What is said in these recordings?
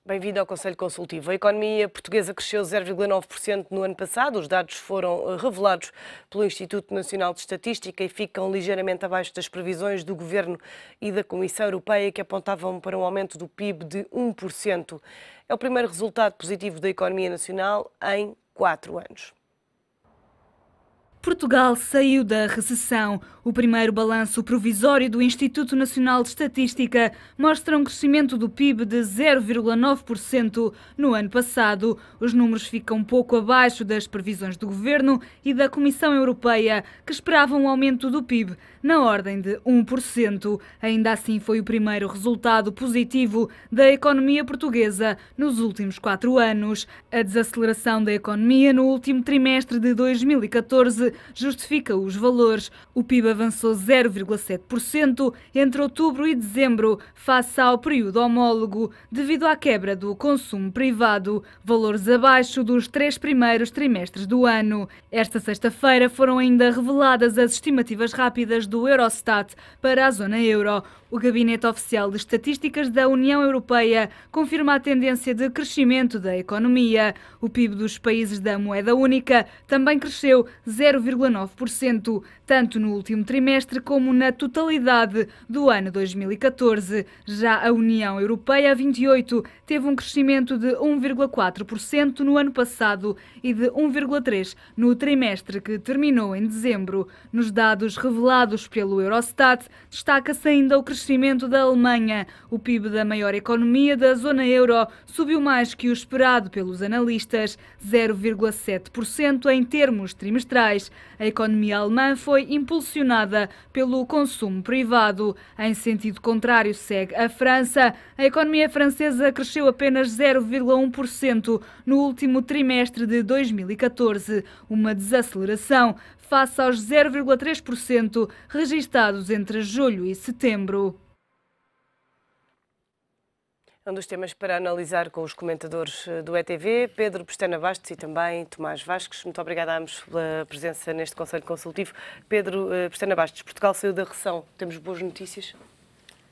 Bem-vindo ao Conselho Consultivo. A economia portuguesa cresceu 0,9% no ano passado. Os dados foram revelados pelo Instituto Nacional de Estatística e ficam ligeiramente abaixo das previsões do Governo e da Comissão Europeia, que apontavam para um aumento do PIB de 1%. É o primeiro resultado positivo da economia nacional em 4 anos. Portugal saiu da recessão. O primeiro balanço provisório do Instituto Nacional de Estatística mostra um crescimento do PIB de 0,9% no ano passado. Os números ficam um pouco abaixo das previsões do Governo e da Comissão Europeia, que esperavam um aumento do PIB na ordem de 1%. Ainda assim, foi o primeiro resultado positivo da economia portuguesa nos últimos 4 anos. A desaceleração da economia no último trimestre de 2014 justifica os valores. O PIB avançou 0,7% entre outubro e dezembro, face ao período homólogo, devido à quebra do consumo privado, valores abaixo dos 3 primeiros trimestres do ano. Esta sexta-feira foram ainda reveladas as estimativas rápidas do Eurostat para a zona euro. O Gabinete Oficial de Estatísticas da União Europeia confirma a tendência de crescimento da economia. O PIB dos países da moeda única também cresceu 0,9%, tanto no último trimestre como na totalidade do ano 2014. Já a União Europeia 28 teve um crescimento de 1,4% no ano passado e de 1,3% no trimestre que terminou em dezembro. Nos dados revelados pelo Eurostat, destaca-se ainda o crescimento da Alemanha. O PIB da maior economia da zona euro subiu mais que o esperado pelos analistas, 0,7% em termos trimestrais. A economia alemã foi impulsionada pelo consumo privado. Em sentido contrário, segue a França. A economia francesa cresceu apenas 0,1% no último trimestre de 2014, uma desaceleração face aos 0,3% registados entre julho e setembro. É um dos temas para analisar com os comentadores do ETV, Pedro Pestana Bastos e também Tomás Vasques. Muito obrigada a ambos pela presença neste Conselho Consultivo. Pedro Pestana Bastos, Portugal saiu da recessão. Temos boas notícias?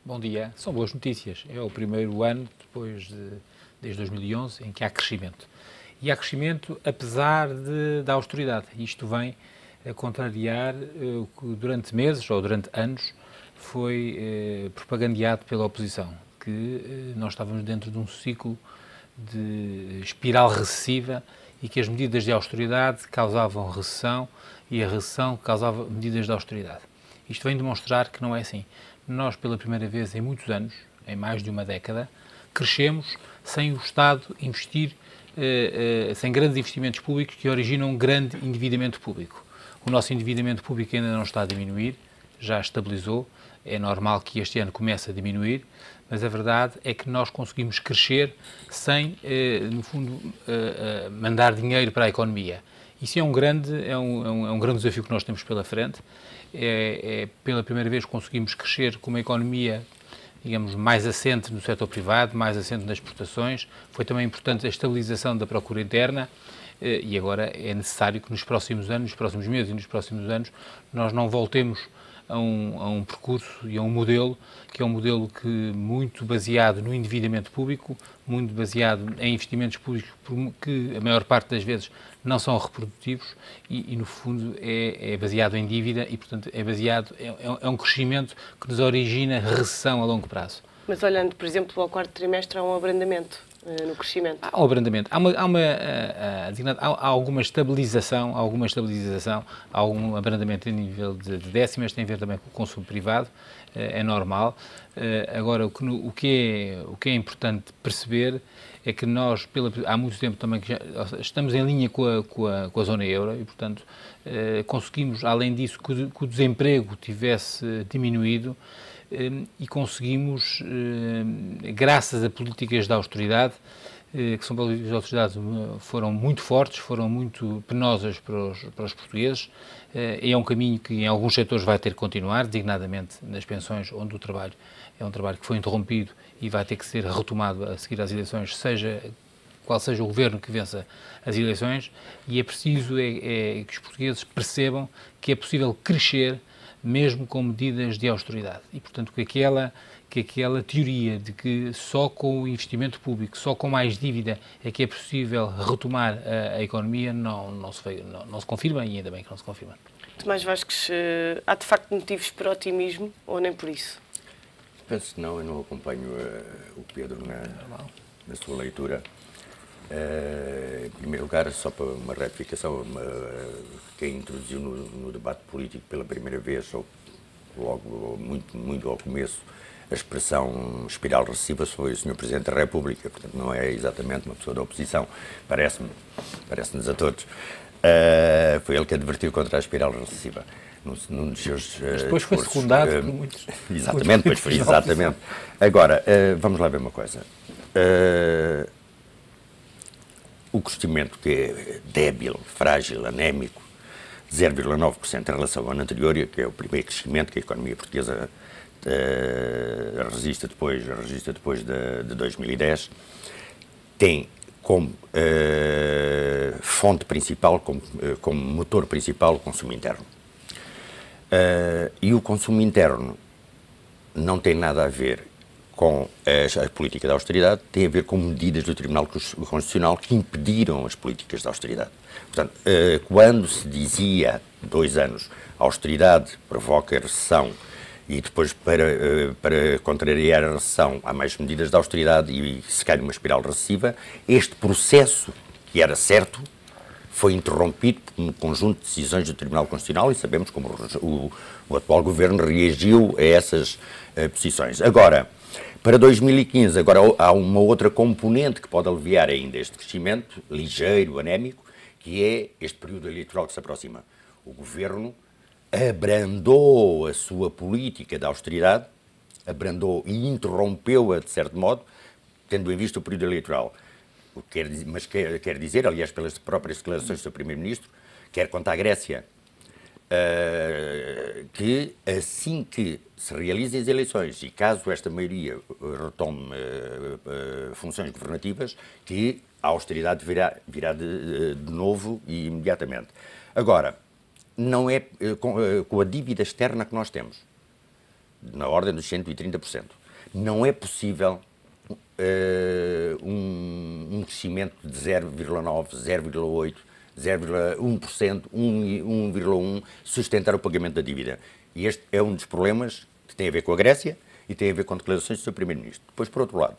Bom dia. São boas notícias. É o primeiro ano, desde 2011, em que há crescimento. E há crescimento apesar da austeridade. Isto vem a contrariar o que durante meses ou durante anos foi propagandeado pela oposição, que nós estávamos dentro de um ciclo de espiral recessiva e que as medidas de austeridade causavam recessão e a recessão causava medidas de austeridade. Isto vem demonstrar que não é assim. Nós, pela primeira vez em muitos anos, em mais de uma década, crescemos sem o Estado investir, sem grandes investimentos públicos que originam um grande endividamento público. O nosso endividamento público ainda não está a diminuir, já estabilizou, é normal que este ano comece a diminuir, mas a verdade é que nós conseguimos crescer sem, no fundo, mandar dinheiro para a economia. Isso é um grande desafio que nós temos pela frente. Pela primeira vez conseguimos crescer com uma economia, digamos, mais assente no setor privado, mais assente nas exportações. Foi também importante a estabilização da procura interna. E agora é necessário que nos próximos anos, nos próximos meses e nos próximos anos, nós não voltemos a um percurso e a um modelo que é um modelo muito baseado no endividamento público, muito baseado em investimentos públicos que a maior parte das vezes não são reprodutivos e no fundo é baseado em dívida e, portanto, é um crescimento que nos origina recessão a longo prazo. Mas olhando, por exemplo, ao quarto trimestre, há um abrandamento no crescimento. Há um abrandamento. Há alguma estabilização, há algum abrandamento a nível de décimas, tem a ver também com o consumo privado, é normal. Agora, o que é importante perceber é que nós, há muito tempo também, que já estamos em linha com a zona euro e, portanto, conseguimos, além disso, que o desemprego tivesse diminuído, e conseguimos, graças a políticas de austeridade, que são políticas de austeridade foram muito fortes, foram muito penosas para os portugueses, é um caminho que em alguns setores vai ter que continuar, designadamente nas pensões, onde o trabalho é um trabalho que foi interrompido e vai ter que ser retomado a seguir às eleições, qual seja o governo que vença as eleições, e é preciso que os portugueses percebam que é possível crescer mesmo com medidas de austeridade. E, portanto, que que aquela teoria de que só com o investimento público, só com mais dívida é que é possível retomar a economia não se confirma, e ainda bem que não se confirma. Tomás Vasques, há de facto motivos para otimismo ou nem por isso? Penso que não, eu não acompanho o Pedro na sua leitura. Em primeiro lugar, só para uma retificação, quem introduziu no debate político pela primeira vez, ou logo muito ao começo, a expressão espiral recessiva foi o Sr. Presidente da República, portanto não é exatamente uma pessoa da oposição, parece-nos a todos. Foi ele que advertiu contra a espiral recessiva. Num dos seus mas depois foi secundado por muitos. Exatamente, depois foi exatamente. Agora, vamos lá ver uma coisa. O crescimento que é débil, frágil, anémico, 0,9% em relação ao ano anterior, que é o primeiro crescimento que a economia portuguesa registra depois de 2010, tem como fonte principal, como motor principal, o consumo interno. E o consumo interno não tem nada a ver com a política de austeridade, tem a ver com medidas do Tribunal Constitucional que impediram as políticas de austeridade. Portanto, quando se dizia há 2 anos a austeridade provoca recessão e depois para contrariar a recessão há mais medidas de austeridade e se cai numa espiral recessiva, este processo que era certo foi interrompido por um conjunto de decisões do Tribunal Constitucional e sabemos como o atual governo reagiu a essas posições. Agora, para 2015, agora há uma outra componente que pode aliviar ainda este crescimento ligeiro, anémico, que é este período eleitoral que se aproxima. O governo abrandou a sua política de austeridade, abrandou e interrompeu-a, de certo modo, tendo em vista o período eleitoral. Mas quer dizer, aliás, pelas próprias declarações do Sr. Primeiro-Ministro, quer quanto à Grécia, que assim que se realizem as eleições e caso esta maioria retome funções governativas, que a austeridade virá de novo e imediatamente. Agora, não é com a dívida externa que nós temos, na ordem dos 130%, não é possível um crescimento de 0,9%, 0,8%, 0,1%, 1,1% sustentar o pagamento da dívida. E este é um dos problemas que tem a ver com a Grécia e tem a ver com declarações do Sr. Primeiro-Ministro. Depois, por outro lado,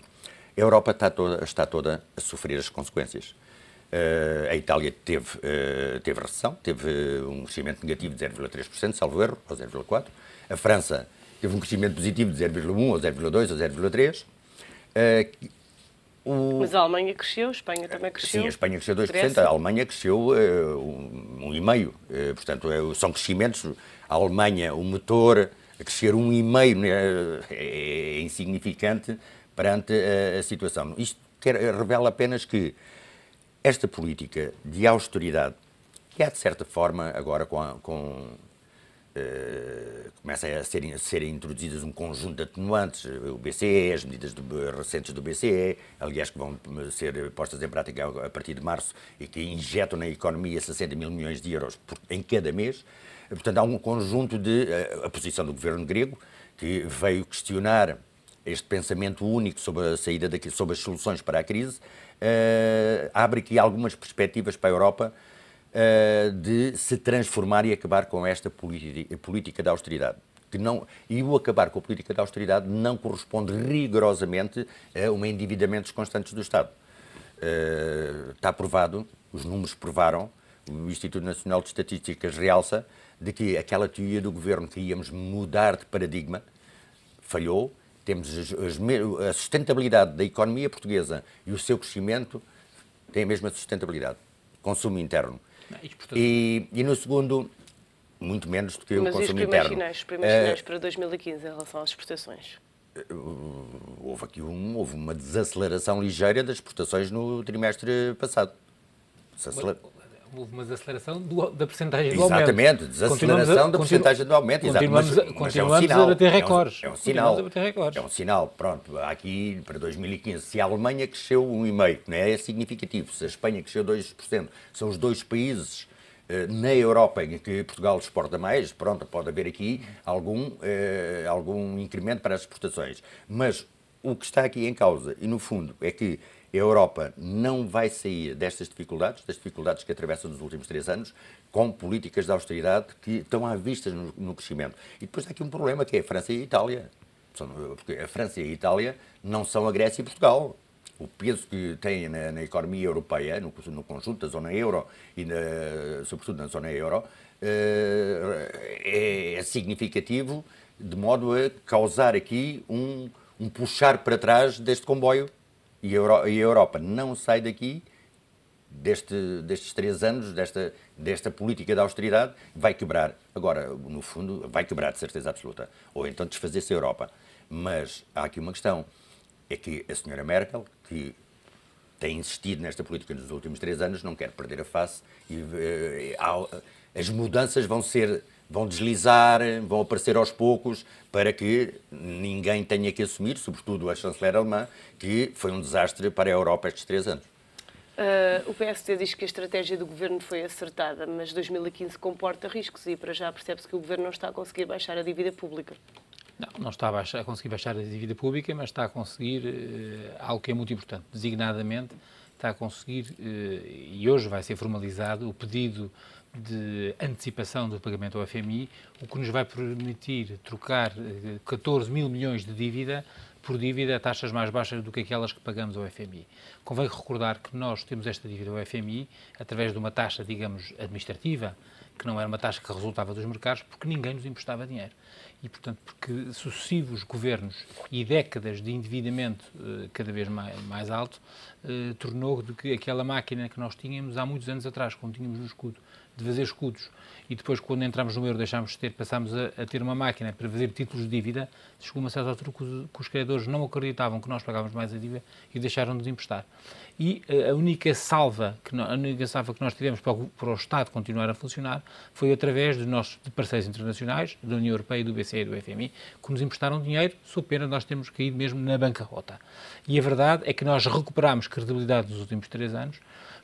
a Europa está toda a sofrer as consequências. A Itália teve recessão, teve um crescimento negativo de 0,3%, salvo erro, ou 0,4%. A França teve um crescimento positivo de 0,1%, ou 0,2%, ou 0,3%. Mas a Alemanha cresceu, a Espanha também cresceu. Sim, a Espanha cresceu 2%, a Alemanha cresceu 1,5%. Portanto, são crescimentos. A Alemanha, o motor, a crescer 1,5%, né, é insignificante perante a situação. Isto revela apenas que esta política de austeridade, que há de certa forma agora começa a serem introduzidas um conjunto de atenuantes, o BCE, as medidas recentes do BCE, aliás, que vão ser postas em prática a partir de março e que injetam na economia 60 mil milhões de euros em cada mês. Portanto, há um conjunto a posição do governo grego, que veio questionar este pensamento único sobre a saída sobre as soluções para a crise, abre aqui algumas perspectivas para a Europa de se transformar e acabar com esta política de austeridade. E o acabar com a política de austeridade não corresponde rigorosamente a um endividamentos constantes do Estado. Está provado, os números provaram, o Instituto Nacional de Estatísticas realça, de que aquela teoria do governo que íamos mudar de paradigma falhou. Temos a sustentabilidade da economia portuguesa e o seu crescimento têm a mesma sustentabilidade. Consumo interno. E no segundo, muito menos do que o consumo interno. Mas os primeiros sinais para 2015 em relação às exportações? Houve uma desaceleração ligeira das exportações no trimestre passado. Houve uma desaceleração da percentagem do aumento. Exatamente, desaceleração da percentagem do aumento. Continuamos a bater recordes. É um sinal. É um sinal. Pronto, aqui para 2015, se a Alemanha cresceu 1,5%, não é significativo. Se a Espanha cresceu 2%, são os dois países na Europa, em que Portugal exporta mais, pronto, pode haver aqui algum incremento para as exportações. Mas o que está aqui em causa, e no fundo, é que a Europa não vai sair destas dificuldades, das dificuldades que atravessa nos últimos 3 anos, com políticas de austeridade que estão à vista no crescimento. E depois há aqui um problema, que é a França e a Itália. Porque a França e a Itália não são a Grécia e Portugal. O peso que têm na economia europeia, no conjunto da zona euro e sobretudo na zona euro, é significativo, de modo a causar aqui um puxar para trás deste comboio. E a Europa não sai daqui, destes 3 anos, desta política de austeridade, vai quebrar. Agora, no fundo, vai quebrar de certeza absoluta. Ou então desfazer-se a Europa. Mas há aqui uma questão. É que a senhora Merkel, que tem insistido nesta política nos últimos 3 anos, não quer perder a face. E as mudanças vão deslizar, vão aparecer aos poucos, para que ninguém tenha que assumir, sobretudo a chanceler alemã, que foi um desastre para a Europa estes 3 anos. O PSD diz que a estratégia do governo foi acertada, mas 2015 comporta riscos e para já percebe-se que o governo não está a conseguir baixar a dívida pública. Não está a conseguir baixar a dívida pública, mas está a conseguir algo que é muito importante, designadamente está a conseguir, e hoje vai ser formalizado, o pedido de antecipação do pagamento ao FMI, o que nos vai permitir trocar 14 mil milhões de dívida por dívida a taxas mais baixas do que aquelas que pagamos ao FMI. Convém recordar que nós temos esta dívida ao FMI através de uma taxa, digamos, administrativa, que não era uma taxa que resultava dos mercados, porque ninguém nos emprestava dinheiro. E, portanto, porque sucessivos governos e décadas de endividamento cada vez mais alto tornou de que aquela máquina que nós tínhamos há muitos anos atrás, quando tínhamos no escudo, de fazer escudos, e depois, quando entramos no euro, deixámos de ter, passámos a ter uma máquina para fazer títulos de dívida, chegou uma certa altura que os credores não acreditavam que nós pagávamos mais a dívida e deixaram de nos emprestar. E a única salva que nós tivemos para o Estado continuar a funcionar foi através de parceiros internacionais, da União Europeia, do BCE e do FMI, que nos emprestaram dinheiro, sob pena de nós termos caído mesmo na bancarrota. E a verdade é que nós recuperámos credibilidade nos últimos 3 anos,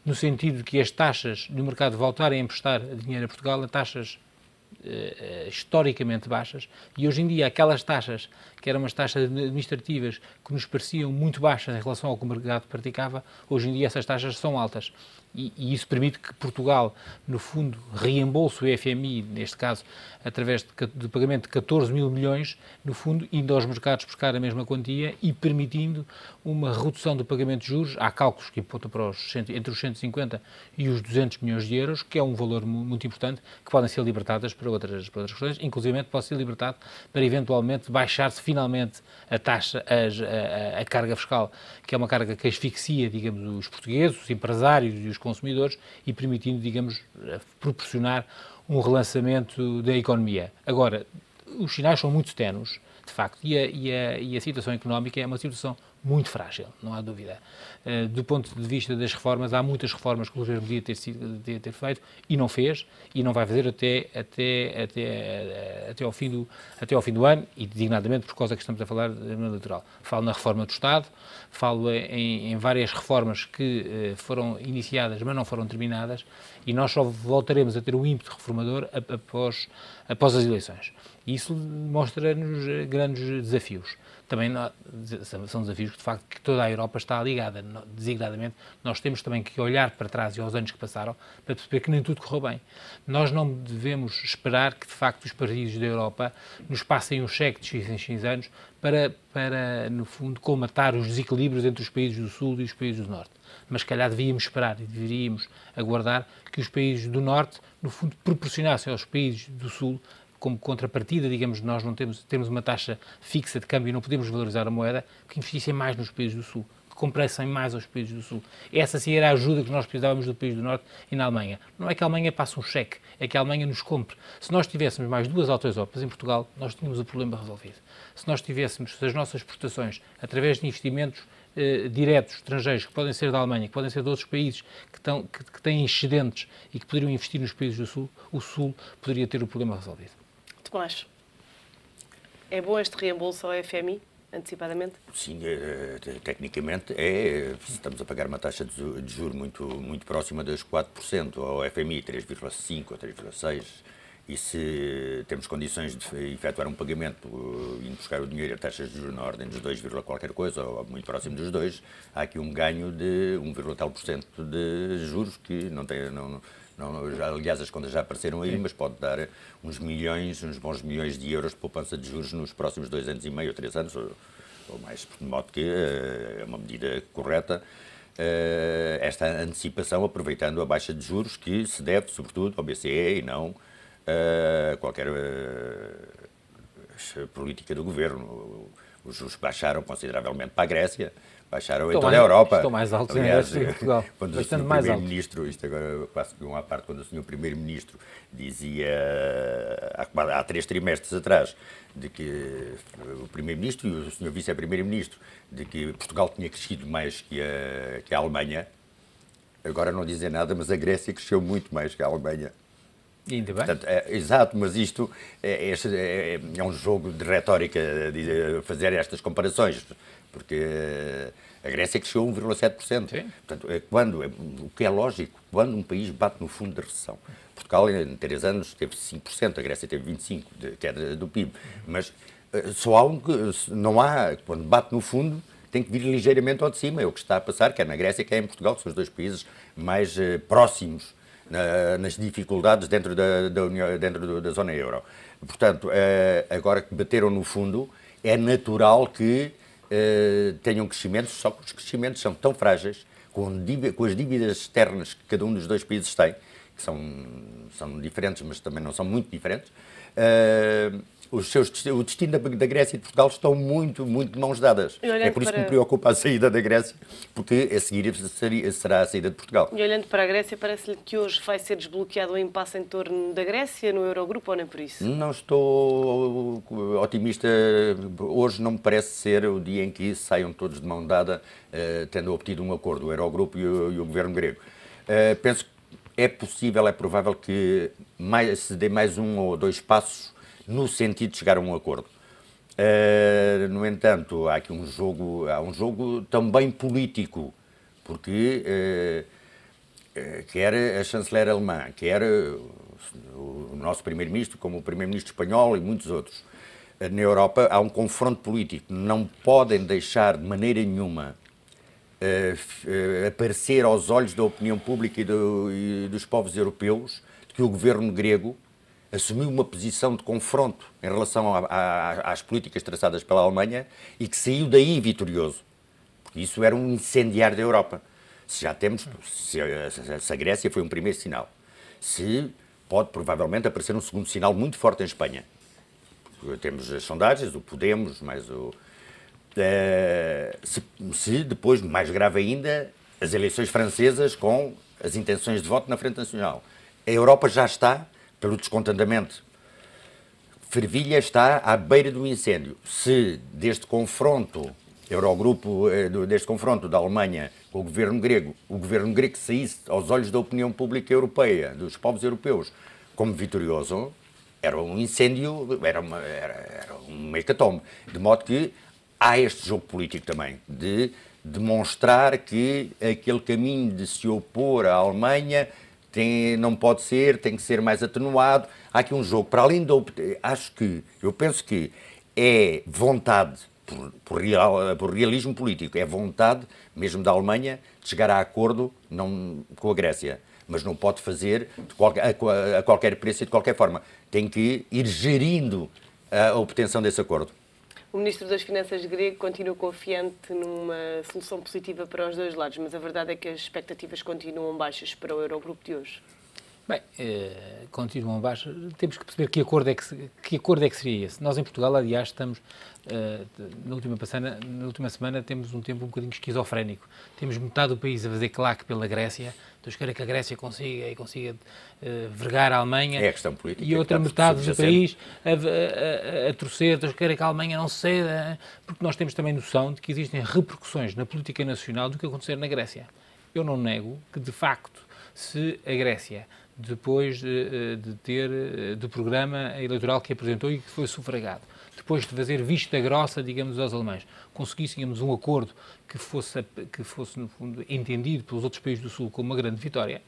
no sentido de que as taxas do mercado voltarem a emprestar dinheiro a Portugal a taxas historicamente baixas, e hoje em dia aquelas taxas, que eram umas taxas administrativas que nos pareciam muito baixas em relação ao que o mercado praticava, hoje em dia essas taxas são altas. E isso permite que Portugal, no fundo, reembolse o FMI, neste caso, através do pagamento de 14 mil milhões, no fundo, indo aos mercados buscar a mesma quantia e permitindo uma redução do pagamento de juros. Há cálculos que apontam para entre os 150 e os 200 milhões de euros, que é um valor muito importante, que podem ser libertadas para outras questões, inclusive pode ser libertado para, eventualmente, baixar-se finalmente a taxa, a carga fiscal, que é uma carga que asfixia, digamos, os portugueses, os empresários e os consumidores, e permitindo, digamos, proporcionar um relançamento da economia. Agora, os sinais são muito ténues, de facto, e a situação económica é uma situação muito frágil, não há dúvida. Do ponto de vista das reformas, há muitas reformas que o governo devia ter feito e não fez, e não vai fazer até ao fim do ano, e designadamente por causa que estamos a falar do ano eleitoral. Falo na reforma do Estado, falo em várias reformas que foram iniciadas, mas não foram terminadas, e nós só voltaremos a ter o ímpeto reformador após as eleições. E isso mostra-nos grandes desafios. Também são desafios que, de facto, que toda a Europa está ligada. Designadamente, nós temos também que olhar para trás e aos anos que passaram para perceber que nem tudo correu bem. Nós não devemos esperar que, de facto, os países da Europa nos passem um cheque de X em X anos para, no fundo, colmatar os desequilíbrios entre os países do Sul e os países do Norte. Mas, se calhar, devíamos esperar e deveríamos aguardar que os países do Norte, no fundo, proporcionassem aos países do Sul, como contrapartida, digamos, nós não temos uma taxa fixa de câmbio e não podemos valorizar a moeda, que investissem mais nos países do Sul, que comprassem mais aos países do Sul. Essa sim era a ajuda que nós precisávamos do país do Norte e na Alemanha. Não é que a Alemanha passe um cheque, é que a Alemanha nos compre. Se nós tivéssemos mais 2 autoesopas em Portugal, nós tínhamos o problema resolvido. Se nós tivéssemos as nossas exportações através de investimentos diretos estrangeiros, que podem ser da Alemanha, que podem ser de outros países, que têm excedentes e que poderiam investir nos países do Sul, o Sul poderia ter o problema resolvido. Tomás, é bom este reembolso ao FMI? antecipadamente? Sim, tecnicamente estamos a pagar uma taxa de juros muito próxima dos 4%, ao FMI 3,5% ou 3,6%, e se temos condições de efetuar um pagamento indo buscar o dinheiro a taxas de juros na ordem dos 2, qualquer coisa, ou muito próximo dos 2, há aqui um ganho de 1,tal% de juros que não tem... aliás, as contas já apareceram aí, mas pode dar uns bons milhões de euros de poupança de juros nos próximos 2 anos e meio, ou 3 anos, ou mais, de modo que é uma medida correta esta antecipação, aproveitando a baixa de juros que se deve, sobretudo, ao BCE e não a qualquer política do governo. Os juros baixaram consideravelmente para a Grécia, baixaram em toda a Europa. Estão mais altos em Portugal. Quando o Sr. Primeiro-Ministro, isto agora quase que uma parte, quando o Sr. Primeiro-Ministro dizia há 3 trimestres atrás de que o Primeiro-Ministro e o Sr. Vice-Primeiro-Ministro de que Portugal tinha crescido mais que a Alemanha, agora não dizem nada, mas a Grécia cresceu muito mais que a Alemanha. E ainda bem. Portanto, exato, mas isto é um jogo de retórica fazer estas comparações, porque a Grécia cresceu 1,7%. Sim. Portanto, o que é lógico, quando um país bate no fundo da recessão. Portugal, em 3 anos, teve 5%, a Grécia teve 25%, que é do PIB. Mas só há quando bate no fundo, tem que vir ligeiramente ao de cima. É o que está a passar, quer na Grécia, quer em Portugal, que são os 2 países mais próximos nas dificuldades dentro da zona euro. Portanto, agora que bateram no fundo, é natural que tenham crescimentos, só que os crescimentos são tão frágeis, com as dívidas externas que cada um dos 2 países tem, que são diferentes, mas também não são muito diferentes, o destino da Grécia e de Portugal estão muito, muito de mãos dadas. É por isso que me preocupa a saída da Grécia, porque a seguir será a saída de Portugal. E olhando para a Grécia, parece-lhe que hoje vai ser desbloqueado o impasse em torno da Grécia no Eurogrupo ou nem por isso? Não estou otimista. Hoje não me parece ser o dia em que saiam todos de mão dada, tendo obtido um acordo, o Eurogrupo e o governo grego. Penso que é possível, é provável que se dê mais 1 ou 2 passos no sentido de chegar a um acordo. No entanto, há aqui um jogo também político, porque quer a chanceler alemã, quer o nosso primeiro-ministro, como o primeiro-ministro espanhol e muitos outros, na Europa há um confronto político. Não podem deixar de maneira nenhuma aparecer aos olhos da opinião pública e dos povos europeus de que o governo grego assumiu uma posição de confronto em relação às políticas traçadas pela Alemanha e que saiu daí vitorioso. Porque isso era um incendiar da Europa. Se a Grécia foi um primeiro sinal, se pode provavelmente aparecer um segundo sinal muito forte em Espanha. Temos as sondagens, o Podemos, mais o... se depois, mais grave ainda, as eleições francesas com as intenções de voto na Frente Nacional. A Europa já está, pelo descontentamento, fervilha está à beira do incêndio. Se deste confronto Eurogrupo, deste confronto da Alemanha com o governo grego saísse aos olhos da opinião pública europeia, dos povos europeus, como vitorioso, era um incêndio, era uma hecatombe. De modo que há este jogo político também, de demonstrar que aquele caminho de se opor à Alemanha não pode ser, tem que ser mais atenuado. Há aqui um jogo, para além da... Eu penso que é vontade, por realismo político, é vontade mesmo da Alemanha de chegar a acordo com a Grécia, mas não pode fazer a qualquer preço e de qualquer forma. Tem que ir gerindo a obtenção desse acordo. O Ministro das Finanças grego continua confiante numa solução positiva para os 2 lados, mas a verdade é que as expectativas continuam baixas para o Eurogrupo de hoje. Bem, continuam baixas. Temos que perceber que acordo é que seria esse. Nós em Portugal, aliás, estamos, na última semana, temos um tempo um bocadinho esquizofrénico. Temos metade do país a fazer claque pela Grécia, então queira que a Grécia consiga vergar a Alemanha. É a questão política. E outra metade do país a torcer, então queira que a Alemanha não ceda, porque nós temos também noção de que existem repercussões na política nacional do que acontecer na Grécia. Eu não nego que, de facto, se a Grécia, depois de ter do programa eleitoral que apresentou e que foi sufragado, depois de fazer vista grossa, digamos, aos alemães, conseguíssemos um acordo que fosse, no fundo, entendido pelos outros países do Sul como uma grande vitória,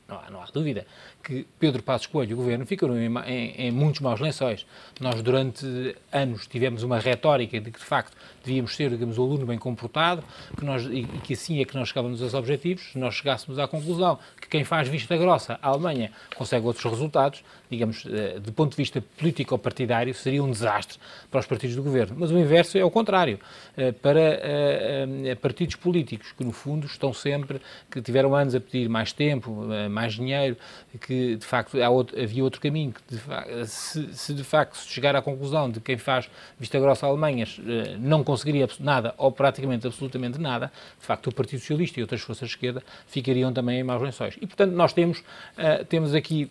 não há dúvida que Pedro Passos Coelho e o Governo ficaram em muitos maus lençóis. Nós, durante anos, tivemos uma retórica de que, de facto, devíamos ser, digamos, o aluno bem comportado, e que assim é que nós chegávamos aos objetivos. Se nós chegássemos à conclusão que quem faz vista grossa, a Alemanha, consegue outros resultados, digamos, do ponto de vista político-partidário, seria um desastre para os partidos do Governo. Mas o inverso é o contrário. Para partidos políticos que, no fundo, que tiveram anos a pedir mais tempo, mais dinheiro, que de facto havia outro caminho, que se de facto se chegar à conclusão de quem faz vista grossa a Alemanha não conseguiria nada, ou praticamente absolutamente nada, de facto o Partido Socialista e outras forças de esquerda ficariam também em maus lençóis. E portanto nós temos aqui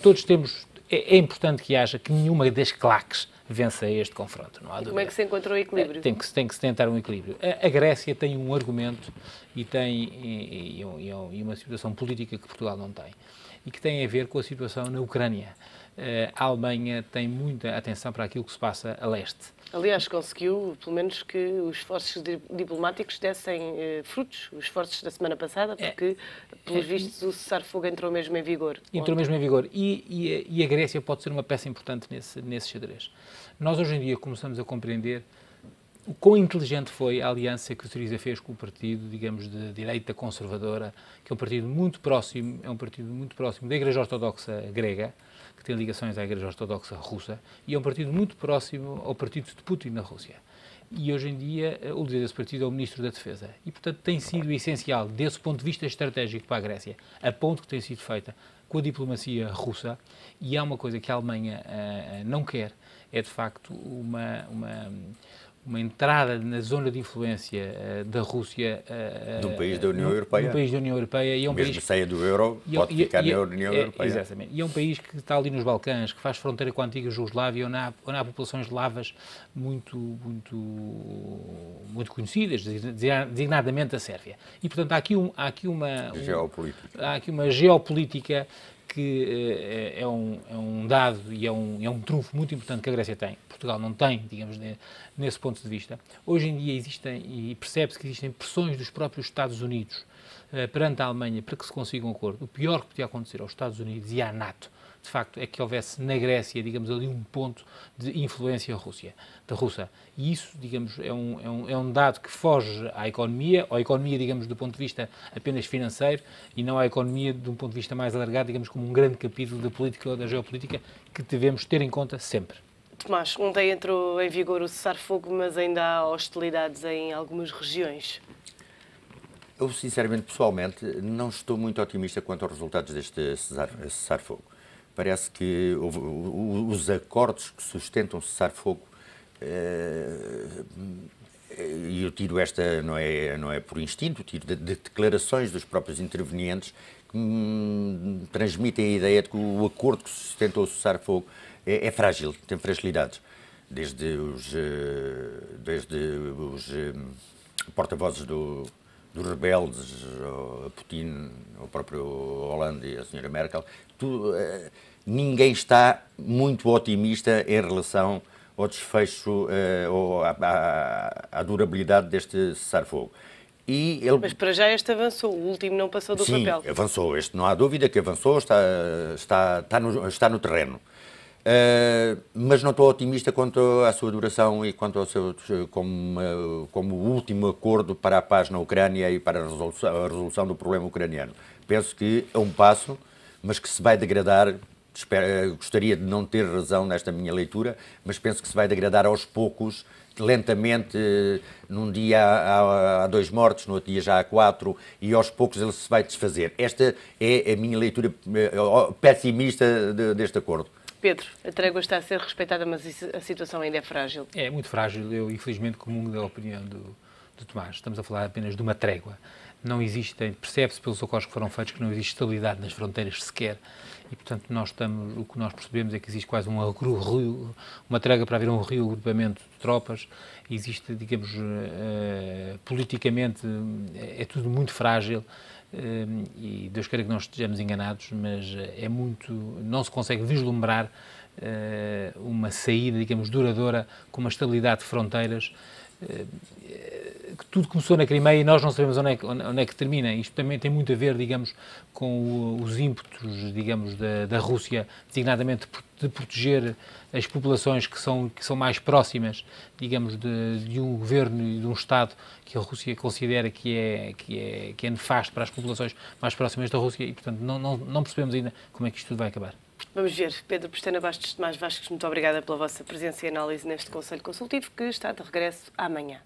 todos temos, é importante que haja que nenhuma das claques vença este confronto, não há dúvida. Como é que se encontrou o equilíbrio? Tem que se tentar um equilíbrio. A Grécia tem um argumento e uma situação política que Portugal não tem, e que tem a ver com a situação na Ucrânia. A Alemanha tem muita atenção para aquilo que se passa a leste. Aliás, conseguiu, pelo menos, que os esforços diplomáticos dessem frutos, os esforços da semana passada, porque, pelos vistos, o cessar-fogo entrou mesmo em vigor. Entrou mesmo em vigor. E a Grécia pode ser uma peça importante nesse xadrez. Nós, hoje em dia, começamos a compreender o quão inteligente foi a aliança que o Syriza fez com o partido, digamos, de direita conservadora, que é um partido muito próximo da Igreja Ortodoxa grega, que tem ligações à Igreja Ortodoxa russa, e é um partido muito próximo ao partido de Putin na Rússia. E hoje em dia o líder desse partido é o Ministro da Defesa. E, portanto, tem sido essencial, desse ponto de vista estratégico para a Grécia, a ponto que tem sido feita com a diplomacia russa, e há uma coisa que a Alemanha não quer, é de facto uma entrada na zona de influência da Rússia de um país da União Europeia. De um país da União Europeia. E é um mesmo país, saia do euro, pode ficar na União Europeia. Exatamente. E é um país que está ali nos Balcãs, que faz fronteira com a antiga Jugoslávia, onde há populações eslavas muito conhecidas, designadamente a Sérvia. E, portanto, há aqui uma geopolítica que é um dado e é um trunfo muito importante que a Grécia tem. Portugal não tem, digamos, nesse ponto de vista. Hoje em dia e percebe-se que existem pressões dos próprios Estados Unidos perante a Alemanha para que se consiga um acordo. O pior que podia acontecer aos Estados Unidos e à NATO, de facto, é que houvesse na Grécia, digamos, ali um ponto de influência russa. E isso, digamos, é um dado que foge à economia, digamos, do ponto de vista apenas financeiro, e não à economia de um ponto de vista mais alargado, digamos, como um grande capítulo da política ou da geopolítica que devemos ter em conta sempre. Tomás, ontem entrou em vigor o cessar-fogo, mas ainda há hostilidades em algumas regiões. Eu, sinceramente, pessoalmente, não estou muito otimista quanto aos resultados deste cessar-fogo. Parece que os acordos que sustentam o cessar-fogo, e eu tiro esta, não é por instinto, tiro de declarações dos próprios intervenientes que transmitem a ideia de que o acordo que sustentou o cessar-fogo é frágil, tem fragilidades. Desde os porta-vozes dos rebeldes, a Putin, o próprio Hollande e a senhora Merkel, ninguém está muito otimista em relação ao desfecho ou à durabilidade deste cessar-fogo. Mas para já este avançou, o último não passou do papel. Sim, avançou. Este não há dúvida que avançou, está no terreno. Mas não estou otimista quanto à sua duração e quanto ao seu como último acordo para a paz na Ucrânia e para a resolução do problema ucraniano. Penso que é um passo, mas que se vai degradar. Gostaria de não ter razão nesta minha leitura, mas penso que se vai degradar aos poucos, lentamente. Num dia há 2 mortos, no outro dia já há 4, e aos poucos ele se vai desfazer. Esta é a minha leitura pessimista deste acordo. Pedro, a trégua está a ser respeitada, mas a situação ainda é frágil. É muito frágil. Eu, infelizmente, comungo da opinião do Tomás. Estamos a falar apenas de uma trégua. Não existem, percebe-se pelos acordos que foram feitos que não existe estabilidade nas fronteiras sequer. E, portanto, o que nós percebemos é que existe quase uma trégua para haver um reagrupamento de tropas. Existe, digamos, politicamente, é tudo muito frágil. E Deus queira que não estejamos enganados, mas não se consegue vislumbrar uma saída, digamos, duradoura, com uma estabilidade de fronteiras. Tudo começou na Crimeia e nós não sabemos onde é que termina. Isto também tem muito a ver, digamos, com os ímpetos, digamos, da Rússia, designadamente de proteger as populações que são mais próximas, digamos, de um governo e de um Estado que a Rússia considera que é nefasto para as populações mais próximas da Rússia e, portanto, não percebemos ainda como é que isto tudo vai acabar. Vamos ver. Pedro Pestana Bastos de Tomás Vasques, muito obrigada pela vossa presença e análise neste Conselho Consultivo, que está de regresso amanhã.